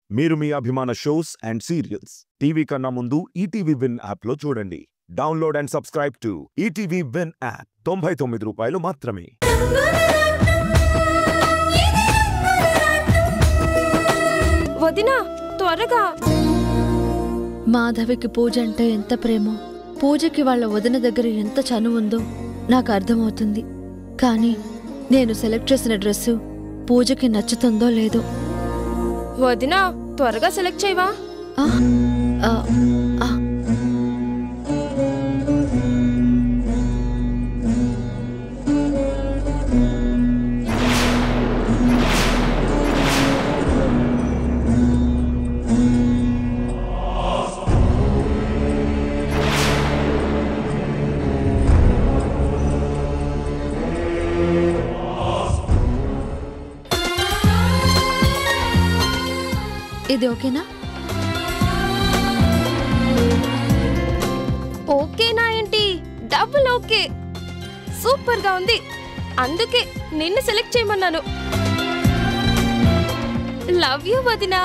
మీరు మీ అభిమాన shows and serials TV కన్నా ముందు ఈటీవీ విన్ యాప్లో చూడండి. Download and subscribe to ETV win app. 99 రూపాయలు మాత్రమే. వదినా త్వరగా. మాధవికి పూజ అంటే ఎంత ప్రేమో, పూజకి వాళ్ళ వదిన దగ్గర ఎంత చనువు ఉందో నాకు అర్థమవుతుంది. కానీ నేను సెలెక్ట్ చేసిన డ్రెస్సు పూజకి నచ్చుతుందో లేదో. వదినా త్వరగా సెలెక్ట్ చేయవా? ఇది ఓకేనా? ఓకేనా ఏంటి, డబుల్ ఓకే. సూపర్ గా ఉంది, అందుకే నిన్ను సెలెక్ట్ చేయమన్నాను. లవ్ యూ వదినా.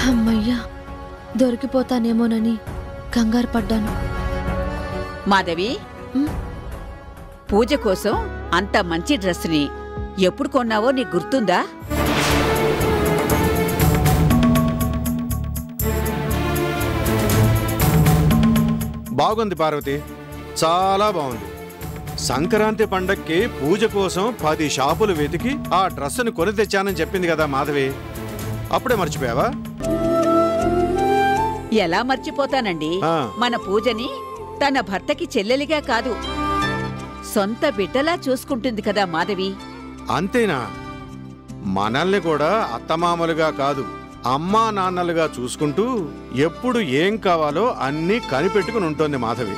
అమ్మయ్యా, దొరికిపోతానేమోనని కంగారు పడ్డాను. మాధవి, పూజ కోసం అంత మంచి డ్రెస్ని ఎప్పుడు కొన్నావో నీకు గుర్తుందా? బాగుంది పార్వతి, చాలా బాగుంది. సంక్రాంతి పండక్కి పూజ కోసం 10 షాపులు వెతికి ఆ డ్రెస్సును కొని తెచ్చానని చెప్పింది కదా మాధవి. అప్పుడే మర్చిపోయావా? ఎలా మర్చిపోతానండి. మన పూజని తన భర్తకి చెల్లెలిగా కాదు, సొంత బిడ్డలా చూసుకుంటుంది కదా మాధవి. అంతేనా? మనల్ని కూడా అత్తమామలుగా కాదు, అమ్మా నాన్నలుగా చూసుకుంటూ ఎప్పుడు ఏం కావాలో అన్నీ కనిపెట్టుకుని ఉంటుంది మాధవి.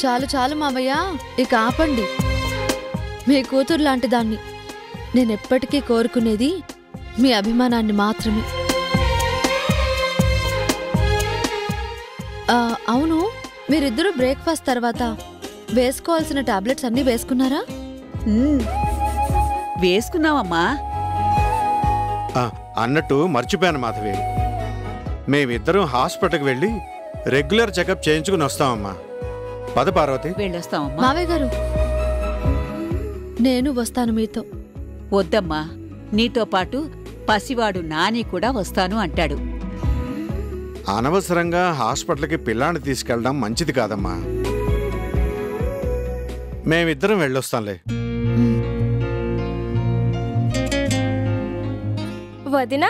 చాలు చాలు మావయ్య, ఇక ఆపండి. మీ కూతురు లాంటి దాన్ని. నేనెప్పటికీ కోరుకునేది మీ అభిమానాన్ని మాత్రమే. అవును, మీరిద్దరూ బ్రేక్ఫాస్ట్ తర్వాత వేసుకోవాల్సిన టాబ్లెట్స్ అన్నీ వేసుకున్నారా? వేసుకున్నావమ్మా. అన్నట్టు మర్చిపోయాను మాధవి, మేమిద్దరం హాస్పిటల్కి వెళ్ళి రెగ్యులర్ చెకప్ చేయించుకుని వస్తామమ్మా. పద పార్వతి. వెళ్ళొస్తామమ్మా. మావయ్య గారు, నేను వస్తాను మీతో. వద్దమ్మా, నీతో పాటు పసివాడు నాని కూడా వస్తాను అంటాడు. అనవసరంగా హాస్పిటల్కి పిల్లాన్ని తీసుకెళ్ళడం మంచిది కాదమ్మా. మేమిద్దరం వెళ్ళొస్తాంలే. వదినా,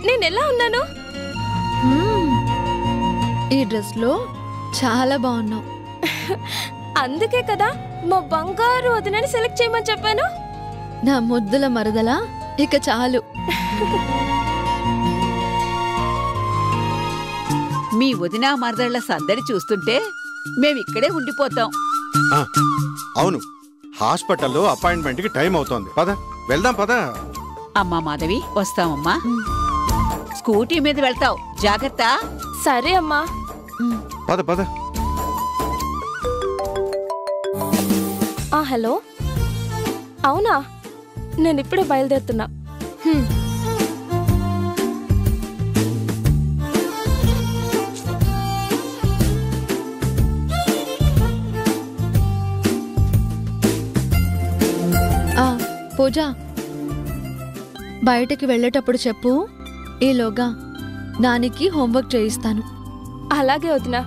నేనెలా ఉన్నాను? ఈ డ్రెస్ లో చాలా బాగున్నావు. అందుకే కదా మా బంగారు వదినని సెలెక్ట్ చేయమని చెప్పాను. నా ముద్దుల మరదలా, ఇక చాలు. మీ వదినా మరదళ్ల సందడి చూస్తుంటే మేమిక్కడే ఉండిపోతాం. అవును, హాస్పిటల్లో అపాయింట్మెంట్కి టైం అవుతోంది. పద వెళ్దాం. పద. అమ్మా మాధవి, వస్తామమ్మా. స్కూటీ మీద వెళ్తావు, జాగ్రత్త. సరే అమ్మా. పద పద. హలో, అవునా? నేనిప్పుడే బయలుదేరుతున్నా. పూజ, బయటకి వెళ్ళేటప్పుడు చెప్పు, ఈలోగా నానికి హోంవర్క్ చేయిస్తాను. అలాగే వదినా.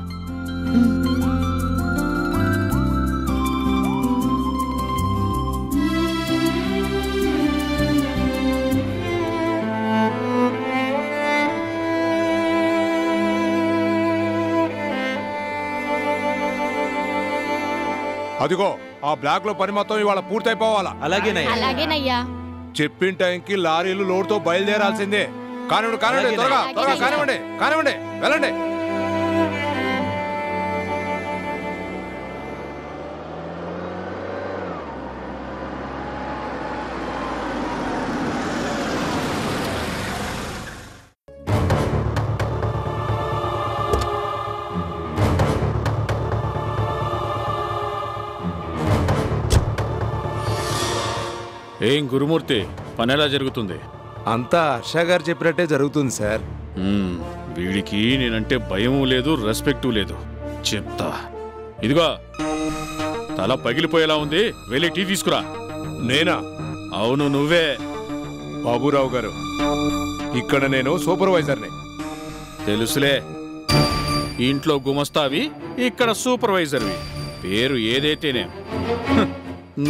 అదిగో ఆ బ్లాక్ లో పని మొత్తం ఇవాళ పూర్తయిపోవాలా? అలాగేనయ్యా. చెప్పిన టైంకి లారీలు లోడ్తో బయలుదేరాల్సిందే. కానివ్వండి కానివ్వండి, త్వరగా త్వరగా కానివ్వండి కానివ్వండి, వెళ్ళండి. ఏం గురుమూర్తి, పని ఎలా జరుగుతుంది? అంతా హర్ష గారు చెప్పినట్టే జరుగుతుంది సార్. వీడికి నేనంటే భయము లేదు, రెస్పెక్టు లేదు. చెప్తా. ఇదిగో, తల పగిలిపోయేలా ఉంది, వెళ్ళి టీ తీసుకురా. నేనా? అవును, నువ్వే. బాబురావు గారు, ఇక్కడ నేను సూపర్వైజర్ని. తెలుసులే. ఇంట్లో గుమస్తావి, ఇక్కడ సూపర్వైజర్వి. పేరు ఏదైతేనే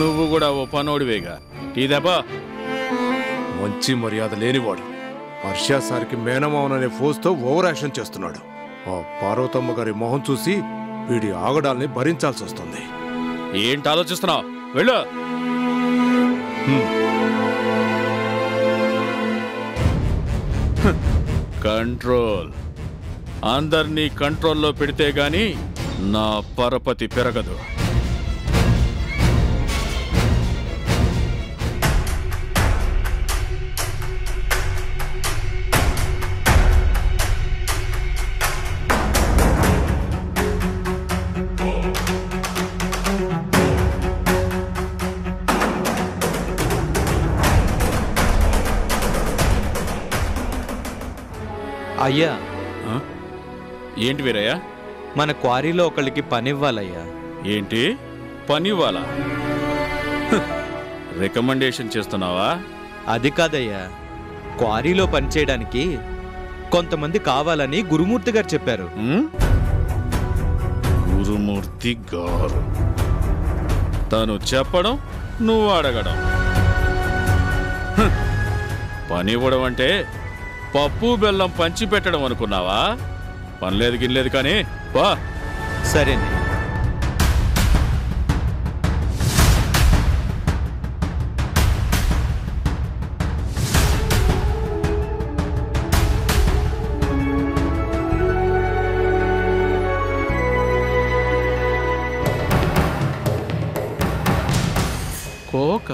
నువ్వు కూడా ఓ పనోడివేగా. టీ దెబ్బ. మంచి మర్యాద లేనివాడు హర్ష సార్కి మేనమావననే ఫోర్స్తో ఓవర్ యాక్షన్ చేస్తున్నాడు. ఆ పార్వతమ్మ గారి మొహం చూసి వీడి ఆగడాల్ని భరించాల్సి వస్తుంది. ఏంటి ఆలోచిస్తున్నావు? వెళ్ళు. కంట్రోల్. అందర్నీ కంట్రోల్లో పెడితే గాని నా పరపతి పెరగదు. అయ్యా, ఏంటి వీరయ్య? మన క్వారీలో ఒకళ్ళకి పని ఇవ్వాలయ్యా. ఏంటి పని ఇవ్వాలా? రికమెండేషన్ చేస్తున్నావా? అది కాదయ్యా, క్వారీలో పనిచేయడానికి కొంతమంది కావాలని గురుమూర్తి గారు చెప్పారు. గురుమూర్తి గారు తను చెప్పడం, నువ్వు అడగడం. పని ఇవ్వడం అంటే పప్పు బెల్లం పంచి పెట్టడం అనుకున్నావా? పనిలేదు గినలేదు కానీ వా. సరేనే. కోక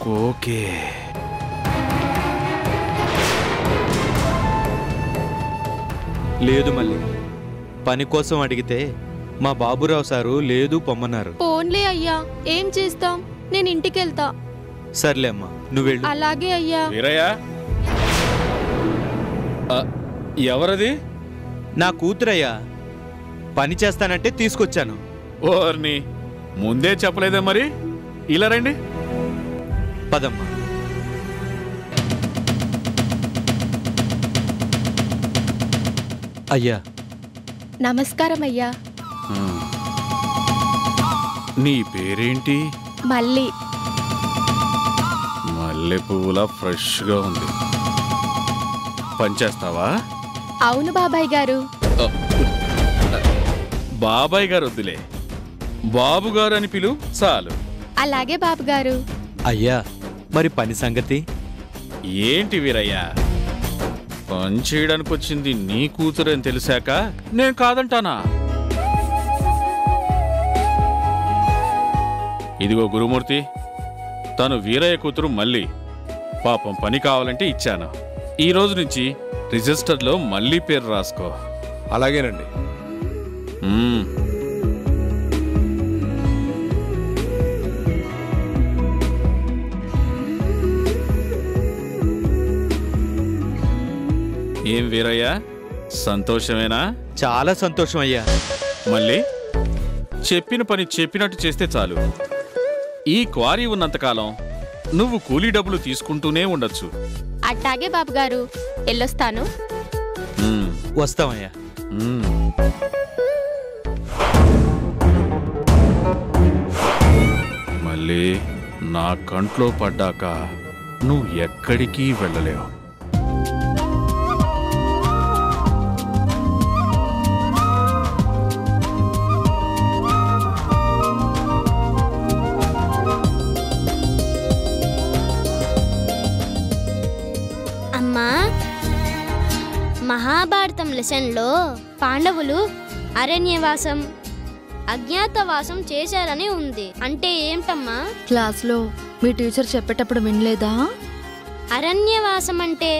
కోకే. లేదు మళ్ళీ, పని కోసం అడిగితే మా బాబురావు సారు లేదు పొమ్మన్నారు. పోన్లే అయ్యా, ఏం చేస్తాం, నేను ఇంటికెళ్తా. సర్లే అమ్మా, నువ్వెళ్ళు. అలాగే అయ్యా. వీరయ్య, ఎవరది? నా కూతురయ్యా, పని చేస్తానంటే తీసుకొచ్చాను. ఓర్ని, ముందే చెప్పలేదే మరి? ఇలా రండి. పదమ్మా. అయ్యా. నమస్కారం అయ్యా. నీ పేరేంటి? మళ్ళీ. మల్లె పువ్వులా ఫ్రెష్గా ఉంది. పనిచేస్తావా? అవును బాబాయ్ గారు. బాబాయ్ గారు వద్దులే, బాబు గారు అని పిలు చాలు. అలాగే బాబు గారు. అయ్యా, మరి పని సంగతి ఏంటి వీరయ్యా? పని చేయడానికి వచ్చింది నీ కూతురని తెలిసాక నేను కాదంటానా? ఇదిగో గురుమూర్తి, తను వీరయ్య కూతురు మళ్ళీ. పాపం పని కావాలంటే ఇచ్చాను. ఈ రోజు నుంచి రిజిస్టర్లో మళ్ళీ పేరు రాసుకో. అలాగేనండి. ఏం వీరయ్య, సంతోషమేనా? చాలా సంతోషం అయ్యా. మళ్ళీ చెప్పిన పని చెప్పినట్టు చేస్తే చాలు. ఈ క్వారీ ఉన్నంతకాలం నువ్వు కూలీ డబ్బులు తీసుకుంటూనే ఉండొచ్చు. అట్టాగే బాబు గారు, వెళ్ళొస్తాను. వస్తామయ్యా. మళ్ళీ నా కంట్లో పడ్డాక నువ్వు ఎక్కడికి వెళ్ళలేవు. అమ్మా, మహాభారతం లెసన్లో పాండవులు అరణ్యవాసం, అజ్ఞాతవాసం చేశారని ఉంది. అంటే ఏంటమ్మా? క్లాస్లో మీ టీచర్ చెప్పేటప్పుడు వినలేదా? అరణ్యవాసం అంటే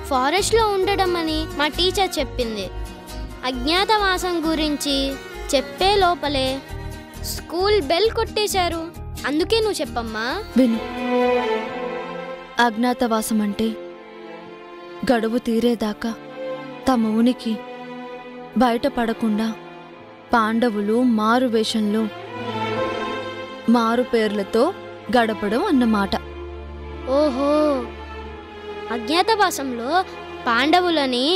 ఫారెస్ట్లో ఉండడం అని మా టీచర్ చెప్పింది. అజ్ఞాతవాసం గురించి చెప్పే లోపలే స్కూల్ బెల్ కొట్టేశారు. అందుకే నువ్వు చెప్పమ్మా. విను, అజ్ఞాతవాసం అంటే గడువు తీరేదాకా తమ ఉనికి బయటపడకుండా పాండవులు మారు వేషంలో మారు పేర్లతో గడపడం అన్నమాట. ఓహో, అజ్ఞాతవాసంలో పాండవులని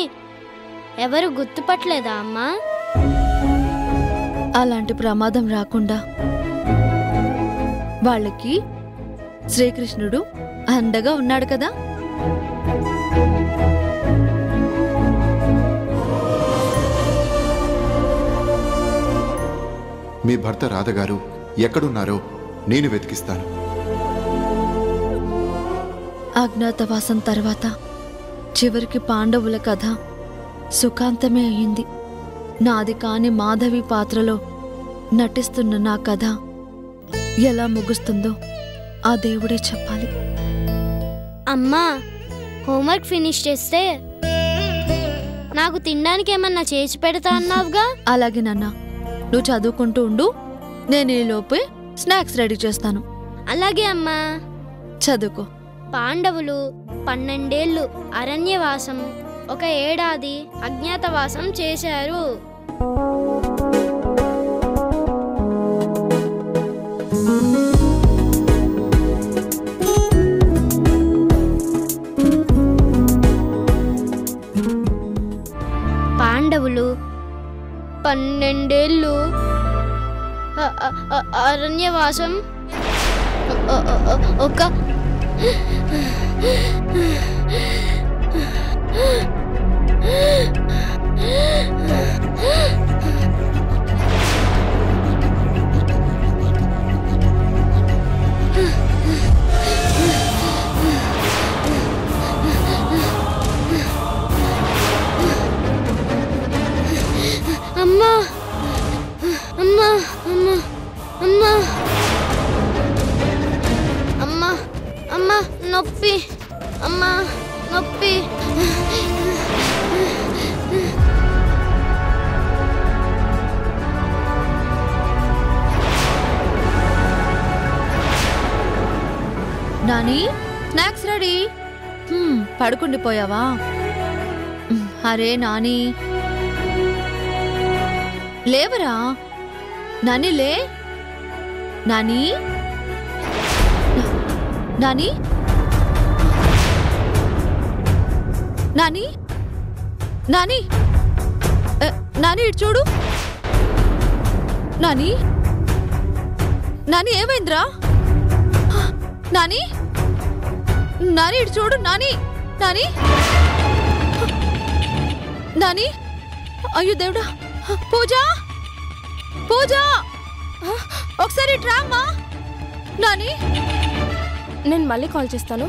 ఎవరు గుర్తుపట్టలేదా అమ్మా? అలాంటి ప్రమాదం రాకుండా వాళ్ళకి శ్రీకృష్ణుడు అండగా ఉన్నాడు కదా. మీ భర్త రాధగారు ఎక్కడున్నారో నేను వెతికిస్తాను. అజ్ఞాతవాసం తర్వాత చివరికి పాండవుల కథ సుఖాంతమే అయింది. నాది కాని మాధవి పాత్రలో నటిస్తున్న నా కథ ఎలా ముగుస్తుందో ఆ దేవుడే చెప్పాలి. అమ్మా, హోంవర్క్ ఫినిష్ చేస్తే నాకు తినడానికి ఏమన్నా చేసి పెడతా అన్నావుగా? అలాగే నాన్న, నువ్వు చదువుకుంటూ ఉండు, నేను ఈలోపే స్నాక్స్ రెడీ చేస్తాను. అలాగే అమ్మా. చదువుకో. పాండవులు 12 ఏళ్ళు అరణ్యవాసం, 1 ఏడాది అజ్ఞాతవాసం చేశారు. పాండవులు 12 ఏళ్ళు అరణ్యవాసం, ఒక అమ్మా అమ్మా అమ్మా అమ్మా అమ్మా అమ్మా నొప్పి, అమ్మా నొప్పి. Nani, snacks ready. పడుకుండిపోయావా? అరే నాని, లేవరా నాని, లే నాని. నాని, నాని, నాని, నాని ఇటు చూడు. నాని, నాని ఏమైందిరా? నాని, నాని ఇటు చూడు. నాని, నాని, నాని, అయ్యో దేవుడా. పూజ, పూజ, ఒకసారి ఇటు రామ్మా. నాని, నేను మళ్ళీ కాల్ చేస్తాను.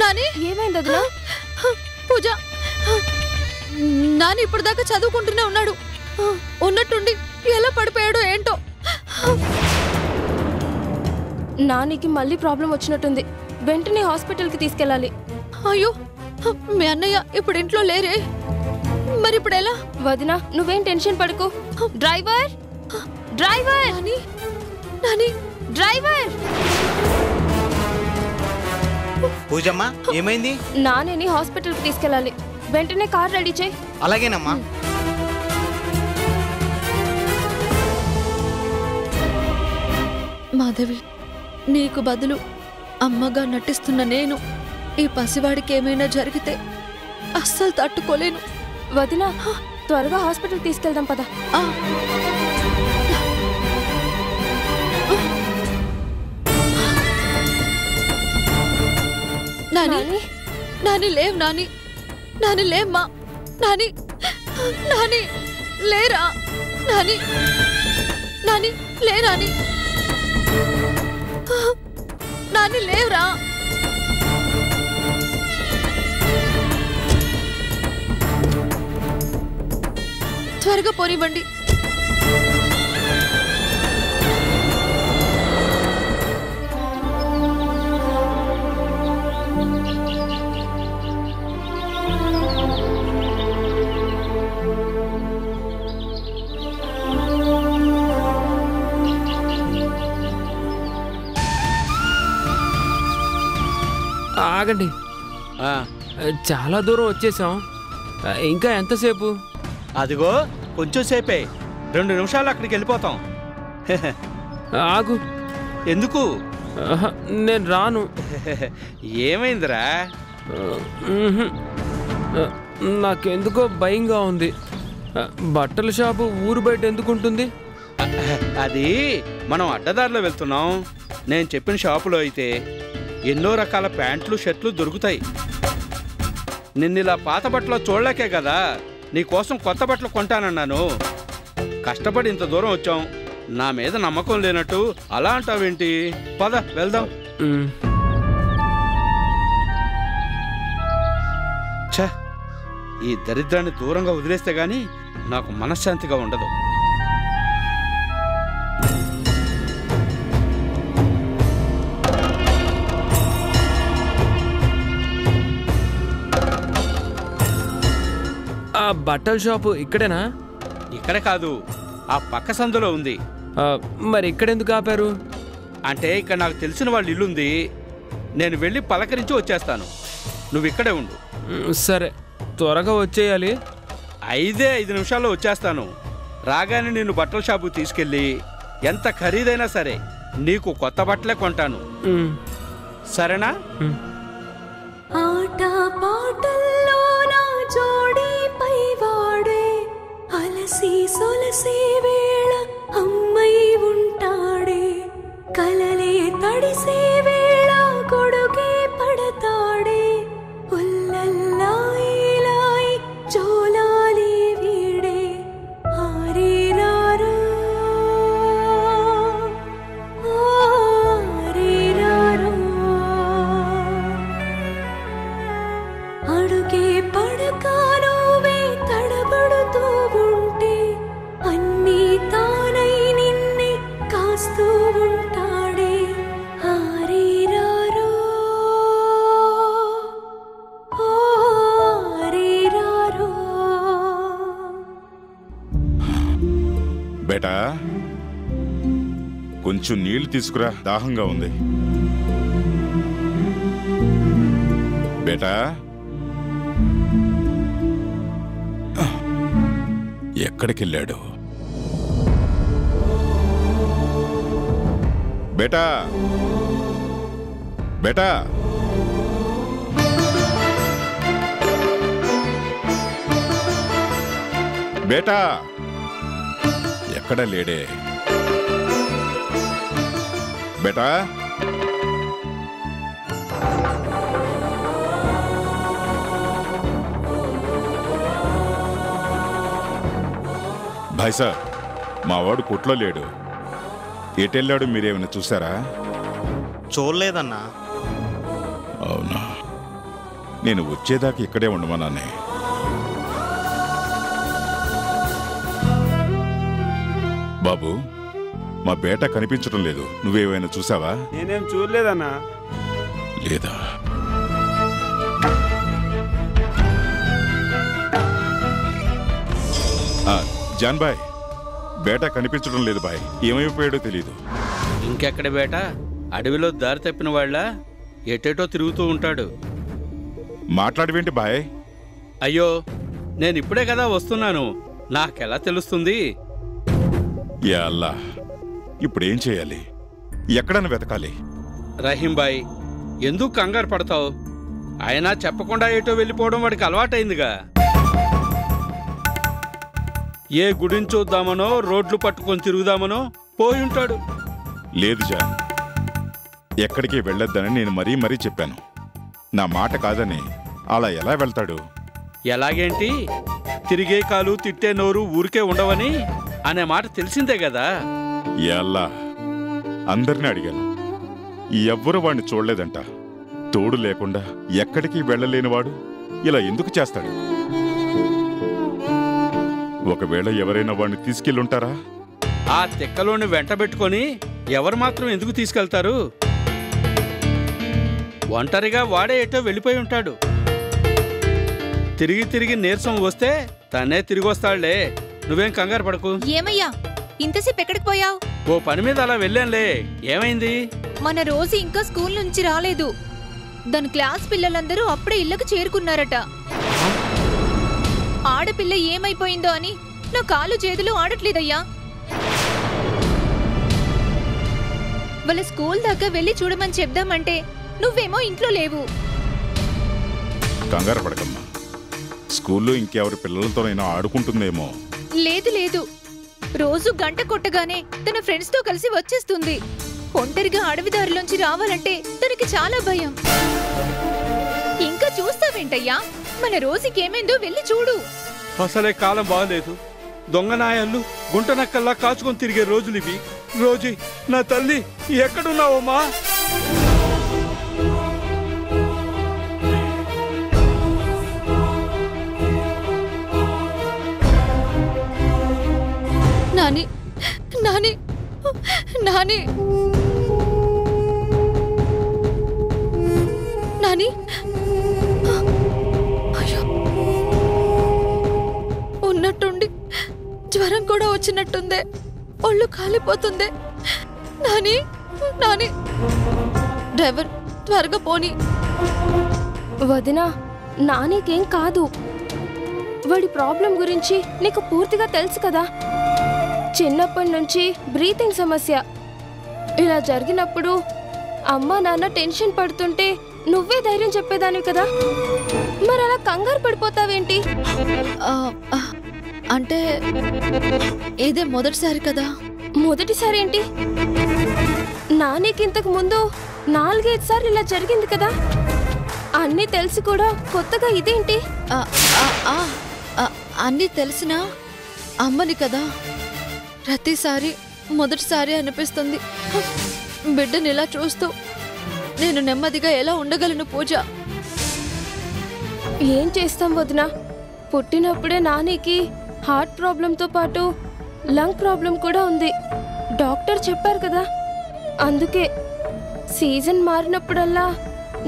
నాని, ఏమైంది వదినా? పూజ, నాని ఇప్పుడు దాకా చదువుకుంటూనే ఉన్నాడు. ఉన్నట్టుండి ఎలా పడిపోయాడో ఏంటో. నానికి మళ్ళీ ప్రాబ్లం వచ్చినట్టుంది. వెంటనే హాస్పిటల్కి తీసుకెళ్ళాలి. అయ్యో, మీ అన్నయ్య ఇప్పుడు ఇంట్లో లేరే, మరి ఇప్పుడు ఎలా? వదినా, నువ్వేం టెన్షన్ పడుకో. Driver, driver, Nani, Nani, driver. పూజమ్మా, ఏమైంది? నానేని హాస్పిటల్కి తీసుకెళ్ళాలి. వెంటనే కార్ రెడీ చేయి. అలాగేనమ్మా. మాధవి, నీకు బదులు అమ్మగా నటిస్తున్న నేను ఈ పసివాడికి ఏమైనా జరిగితే అస్సలు తట్టుకోలేను. వదినా, త్వరగా హాస్పిటల్ తీసుకెళ్దాం పద. నాని, నాని లేవు. నాని, నాని లేమ్మా. నాని, నాని లేరా. నాని, నాని లే. నాని, నాని లేవురా. త్వరగా పోనివ్వండి. ఆగండి. చాలా దూరం వచ్చేసాం. ఇంకా ఎంతసేపు? అదిగో కొంచెం సేపే, 2 నిమిషాలు అక్కడికి వెళ్ళిపోతాం. ఆగు. ఎందుకు? నేను రాను. ఏమైందిరా? నాకెందుకో భయంగా ఉంది. బట్టల షాపు ఊరు బయట ఎందుకుంటుంది? అది మనం అడ్డదారిలో వెళ్తున్నాం. నేను చెప్పిన షాపులో అయితే ఎన్నో రకాల ప్యాంట్లు షర్ట్లు దొరుకుతాయి. నిన్నిలా పాత బట్టలు చూడలేకే కదా నీకోసం కొత్త బట్టలు కొంటానన్నాను. కష్టపడి ఇంత దూరం వచ్చాం, నా మీద నమ్మకం లేనట్టు అలా అంటావేంటి? పద వెళ్దాం. ఛ, ఈ దరిద్రాన్ని దూరంగా వదిలేస్తే గాని నాకు మనశ్శాంతిగా ఉండదు. ఆ బట్టల షాపు ఇక్కడేనా? ఇక్కడ కాదు, ఆ పక్క సందులో ఉంది. మరి ఇక్కడెందుకు ఆపారు? అంటే ఇక్కడ నాకు తెలిసిన వాళ్ళ ఇల్లుంది. నేను వెళ్ళి పలకరించి వచ్చేస్తాను. నువ్వు ఇక్కడే ఉండు. సరే, త్వరగా వచ్చేయాలి. 5 నిమిషాల్లో వచ్చేస్తాను. రాగానే నిన్ను బట్టల షాపుకి తీసుకెళ్ళి ఎంత ఖరీదైనా సరే నీకు కొత్త బట్టలే కొంటాను. సరేనా? ఆట పాటల్లో నా జోడి పైవాడే, అలసి సొలసే వేళ అమ్మై ఉంటాడే, కలలే తడిసే వేళ కొడుకే పడతాడే, ఉల్లల్లాయిలాయి జోలాలి వీడే, ఆరీరారో ఆరీరారో, అడుగే పడకానువే తడబడుతూ ఉంటే అన్నీ తానై నిన్నే కాస్తూ ఉంటాడే, ఆరీరారో ఆరీరారో. బేటా, కొంచెం నీళ్లు తీసుకురా, దాహంగా ఉంది. బేటా, ఎక్కడికెళ్ళాడు? బేటా, బేటా, బేటా, ఎక్కడ లేడే? బేటా, భాయ్ సార్, మావాడు కొట్లో లేడు. ఎటెళ్ళాడు మీరేమైనా చూసారా? చూడలేదన్నా. అవునా, నేను వచ్చేదాకా ఇక్కడే ఉండమన్నానే. బాబు, మా బేట కనిపించడం లేదు. నువ్వేమైనా చూసావా? నేనేం చూడలేదన్నా. లేదా? జాన్ బాయ్, బేట కనిపించడం లేదు బాయ్. ఏమైపోయాడో తెలీదు. ఇంకెక్కడ బేట? అడవిలో దారి తప్పిన వాళ్ళ ఎటేటో తిరుగుతూ ఉంటాడు. మాట్లాడవేంటి బాయ్? అయ్యో, నేను ఇప్పుడే కదా వస్తున్నాను, నాకెలా తెలుస్తుంది? యా అల్లా, ఇప్పుడేం చేయాలి? ఎక్కడన్నా వెతకాలి? రహీం బాయ్, ఎందుకు కంగారు పడతావు? అయినా చెప్పకుండా ఏటో వెళ్ళిపోవడం వాడికి అలవాటైందిగా. ఏ గుడిని చూద్దామనో రోడ్లు పట్టుకొని తిరుగుదామనో పోయి ఉంటాడు. లేదు జాన్, ఎక్కడికి వెళ్ళొద్దని నేను మరీ మరీ చెప్పాను. నా మాట కాదని అలా ఎలా వెళ్తాడు? ఎలాగేంటి? తిరిగే కాలు తిట్టే నోరు ఊరికే ఉండవని అనే మాట తెలిసిందే కదా. యల్లా, అందరినీ అడిగాను, ఎవ్వరూ వాడిని చూడలేదంట. తోడు లేకుండా ఎక్కడికి వెళ్ళలేనివాడు ఇలా ఎందుకు చేస్తాడు? ఒకవేళ ఎవరైనా వాడిని తీసుకెళ్ళుంటారా? ఆ తెక్కలోని వెంటబెట్టుకొని ఎవరు మాత్రం ఎందుకు తీసుకెళ్తారు? ఒంటరిగా వాడే ఏటో వెళ్ళిపోయి ఉంటాడు. తిరిగి తిరిగి నీరసం వస్తే తనే తిరిగి వస్తాడులే, నువ్వేం కంగారు పడకు. ఏమయ్యా, ఇంతసేపు ఎక్కడికి పోయావు? ఓ పని మీద అలా వెళ్ళానులే. ఏమైంది? మన రోజు ఇంకా స్కూల్ నుంచి రాలేదు. దాని క్లాస్ పిల్లలందరూ అప్పుడే ఇళ్లకు చేరుకున్నారట. ఆడపిల్ల ఏమైపోయిందో అని నా కాళ్ళు చేతులు ఆడట్లేదయ్యా. వాళ్ళ స్కూల్ దాకా వెళ్ళి చూడమని చెప్దామంటే నువ్వేమో ఇంట్లో లేవు. కంగారు పడకమ్మా, స్కూల్లో ఇంకెవరి పిల్లలతోనైనా ఆడుకుంటుందేమో. లేదు లేదు, రోజు గంట కొట్టగానే తన ఫ్రెండ్స్ తో కలిసి వచ్చేస్తుంది. ఒంటరిగా అడవిదారిలోంచి రావాలంటే తనకి చాలా భయం. ఇంకా చూస్తావేంటయ్యా, మన రోజుకి ఏమైందో వెళ్ళి చూడు. అసలే కాలం బాగలేదు. దొంగనాయాళ్ళు గుంటనక్కల్లా కాచుకొని తిరిగే రోజులు ఇవి. రోజీ, నా తల్లి ఎక్కడున్నావమ్మా? నాని, నాని, నాని, నాని. అయ్యో, ఉన్నట్టుండి జ్వరం కూడా వచ్చినట్టుందే. ఒళ్ళు కాలిపోతుందే. నాని, నాని, డ్రైవర్ త్వరగా పోనీ. వదినా, నానికేం కాదు. వాడి ప్రాబ్లం గురించి నీకు పూర్తిగా తెలుసు కదా. చిన్నప్పటి నుంచి బ్రీతింగ్ సమస్య. ఇలా జరిగినప్పుడు అమ్మ నాన్న టెన్షన్ పడుతుంటే నువ్వే ధైర్యం చెప్పేదానివి కదా. మరి అలా కంగారు పడిపోతావేంటి? అంటే ఇదే మొదటిసారి కదా. మొదటిసారి ఏంటి? నానికి ఇంతకు ముందు 4-5 సార్లు ఇలా జరిగింది కదా. అన్నీ తెలిసి కూడా కొత్తగా ఇదేంటి? అన్నీ తెలిసినా అమ్మని కదా, ప్రతిసారి మొదటిసారి అనిపిస్తుంది. బిడ్డని ఇలా చూస్తూ నేను నెమ్మదిగా ఎలా ఉండగలను పూజ? ఏం చేస్తాం వదినా, పుట్టినప్పుడే నానికి హార్ట్ ప్రాబ్లంతో పాటు లంగ్ ప్రాబ్లం కూడా ఉంది. డాక్టర్ చెప్పారు కదా. అందుకే సీజన్ మారినప్పుడల్లా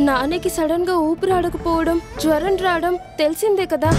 నానికి సడన్ గా ఊపిరాడకపోవడం, జ్వరం రావడం తెలిసిందే కదా.